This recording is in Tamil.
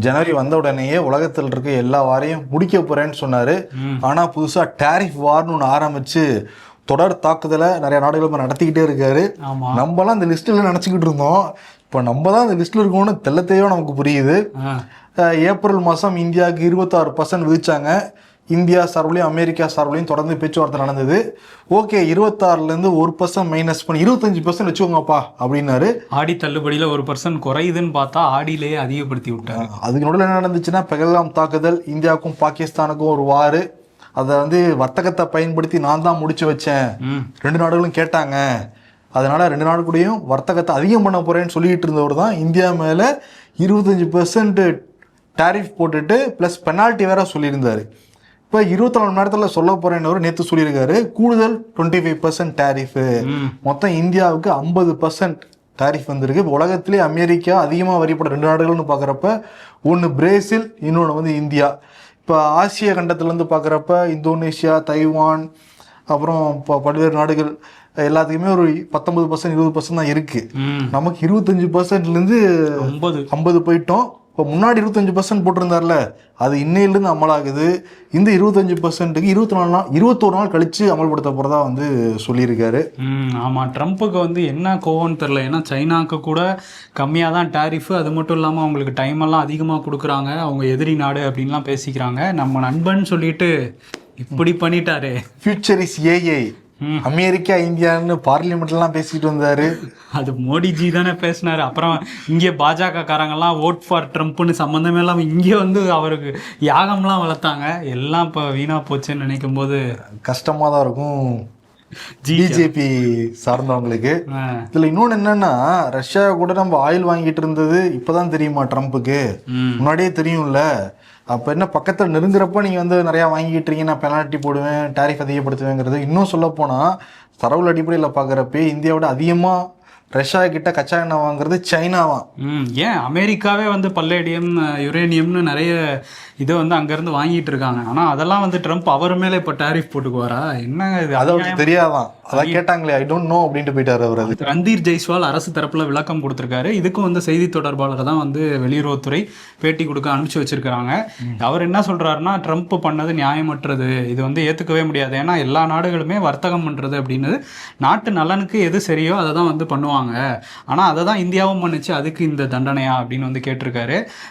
ஜனவரி வந்த உடனேயே உலகத்தில் இருக்க எல்லா வாரையும் முடிக்க போறேன்னு சொன்னாரு. ஆனா புதுசா டாரிஃப் வார்னு ஒன்று ஆரம்பிச்சு தொடர் தாக்குதலை நிறைய நாடுகள் நடத்திக்கிட்டே இருக்காரு. நம்மலாம் அந்த லிஸ்ட்ல நினைச்சுக்கிட்டு இருந்தோம், இப்போ நம்ம தான் அந்த லிஸ்ட்ல இருக்கோம்னு தெள்ளத்தையோ நமக்கு புரியுது. ஏப்ரல் மாதம் இந்தியாவுக்கு 26% விதிச்சாங்க. இந்தியா சார்பிலையும் அமெரிக்கா சார்பிலையும் தொடர்ந்து பேச்சுவார்த்தை நடந்தது. ஓகே, 26% 1% மைனஸ் பண்ணி 25% வச்சுக்கோங்கப்பா அப்படின்னாரு. ஆடி தள்ளுபடியில் 1% குறையுதுன்னு பார்த்தா ஆடியிலேயே அதிகப்படுத்தி விட்டாங்க. அதுக்கு நடுவில் என்ன நடந்துச்சுன்னா, பெஹல்காம் தாக்குதல், இந்தியாவுக்கும் பாகிஸ்தானுக்கும் ஒரு வாரு. அதை வர்த்தகத்தை பயன்படுத்தி நான் தான் முடிச்சு வச்சேன், 2 நாடுகளும் கேட்டாங்க, அதனால 2 நாடு கூடயும் வர்த்தகத்தை அதிகம் பண்ண போறேன்னு சொல்லிட்டு இருந்தவர் தான் இந்தியா மேல 25% டாரிஃப் போட்டுட்டு பிளஸ் பெனால்ட்டி வேற சொல்லியிருந்தாரு. இப்போ 24 மணி நேரத்தில் சொல்ல போறேன்னு நேற்று சொல்லியிருக்காரு. கூடுதல் 25% டாரிஃப், மொத்தம் இந்தியாவுக்கு 50% டாரிஃப் வந்திருக்கு. உலகத்திலே அமெரிக்கா அதிகமாக வரிப்பட 2 நாடுகள்னு பார்க்குறப்ப ஒன்று பிரேசில், இன்னொன்று இந்தியா. இப்போ ஆசிய கண்டத்துலேருந்து பார்க்குறப்ப இந்தோனேஷியா, தைவான், அப்புறம் இப்போ பல்வேறு நாடுகள் எல்லாத்துக்குமே ஒரு 19% 20% தான் இருக்கு. நமக்கு 25%லேருந்து 50 போயிட்டோம். இப்போ முன்னாடி 25% போட்டிருந்தார்ல, அது இன்னையிலிருந்து அமலாகுது. இந்த 25%க்கு 21 நாள் கழிச்சு அமல்படுத்த போறதா சொல்லியிருக்காரு. ஆமாம், ட்ரம்ப்புக்கு என்ன கோவம்னு தெரில. ஏன்னா சைனாவுக்கு கூட கம்மியாக தான் டாரிஃபு, அது மட்டும் இல்லாமல் அவங்களுக்கு டைம் எல்லாம் அதிகமாக கொடுக்குறாங்க, அவங்க எதிரி நாடு அப்படின்லாம் பேசிக்கிறாங்க. நம்ம நண்பன் சொல்லிட்டு இப்படி பண்ணிட்டாரு. ஃபியூச்சர் இஸ் ஏஐ, அமெரிக்கா இந்தியான்னு பார்லிமெண்ட்லாம் பேசிட்டு வந்தாரு. அது மோடிஜி தானே பேசினாரு. அப்புறம் இங்கே பாஜக காரங்கெல்லாம் ஓட் ஃபார் ட்ரம்ப்னு சம்மந்தமே இல்லாமல் இங்கே அவருக்கு யாகம்லாம் வளர்த்தாங்க. எல்லாம் இப்போ வீணா போச்சுன்னு நினைக்கும் போது கஷ்டமாக தான் இருக்கும் பிஜேபி சார்ந்தவங்களுக்கு. இதுல இன்னொன்று என்னன்னா, ரஷ்யா கூட நம்ம ஆயில் வாங்கிட்டு இருந்தது இப்பதான் தெரியுமா ட்ரம்ப்புக்கு? முன்னாடியே தெரியும்ல. அப்போ என்ன, பக்கத்தில் நெருங்குறப்ப நீங்கள் நிறையா வாங்கிட்டு இருக்கீங்க, நான் பெனால்ட்டி போடுவேன், டாரிஃப் அதிகப்படுத்துவேங்கிறது. இன்னும் சொல்ல போனால் தரவுகள் அடிப்படையில் பார்க்குறப்ப இந்தியாவோட அதிகமாக ரஷ்யா கிட்ட கச்சா எண்ணெய் வாங்குறது சைனாவான். ஏன் அமெரிக்காவே பல்லேடியம், யுரேனியம்னு நிறைய இதை அங்கேருந்து வாங்கிட்டு இருக்காங்க. ஆனால் அதெல்லாம் ட்ரம்ப் அவர் மேலே இப்போ டாரிஃப் போட்டுக்குவாரா என்ன? இது அதை தெரியாதான், அதான் கேட்டாங்களே, ஐ டோன்ட் நோ அப்படின்ட்டு போயிட்டாரு அவர். ரந்தீர் ஜெய்ஸ்வால் அரசு தரப்பில் விளக்கம் கொடுத்துருக்காரு. இதுக்கும் செய்தி தொடர்பாளர் தான் வெளியுறவுத்துறை பேட்டி கொடுக்க அனுப்பிச்சு வச்சிருக்கிறாங்க. அவர் என்ன சொல்றாருன்னா, ட்ரம்ப் பண்ணது நியாயமற்றது, இது ஏற்றுக்கவே முடியாது. ஏன்னா எல்லா நாடுகளுமே வர்த்தகம் பண்ணுறது அப்படின்னு நாட்டு நலனுக்கு எது சரியோ அதை தான் பண்ணுவாங்க. ஆனால் அதை தான் இந்தியாவும் பண்ணுச்சு, அதுக்கு இந்த தண்டனையா அப்படின்னு கேட்டிருக்காரு.